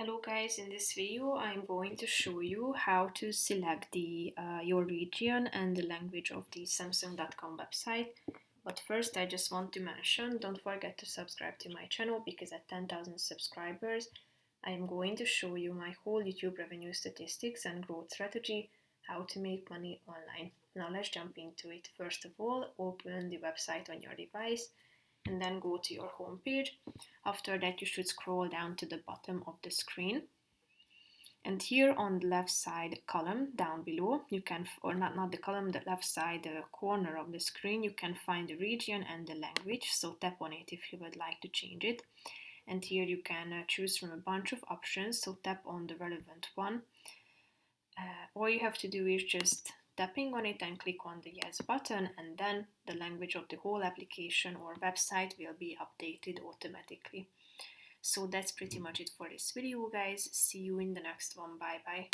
Hello guys, in this video I'm going to show you how to select your region and the language of the Samsung.com website. But first I just want to mention, don't forget to subscribe to my channel because at 10,000 subscribers I am going to show you my whole YouTube revenue statistics and growth strategy, how to make money online. Now let's jump into it. First of all, open the website on your device and then go to your home page. After that, you should scroll down to the bottom of the screen. And here on the left side column down below, you can, or not the column, the left side corner of the screen, you can find the region and the language. So tap on it if you would like to change it. And here you can choose from a bunch of options. So tap on the relevant one. All you have to do is just tapping on it and click on the yes button, and then the language of the whole application or website will be updated automatically. So that's pretty much it for this video, guys. See you in the next one. Bye bye.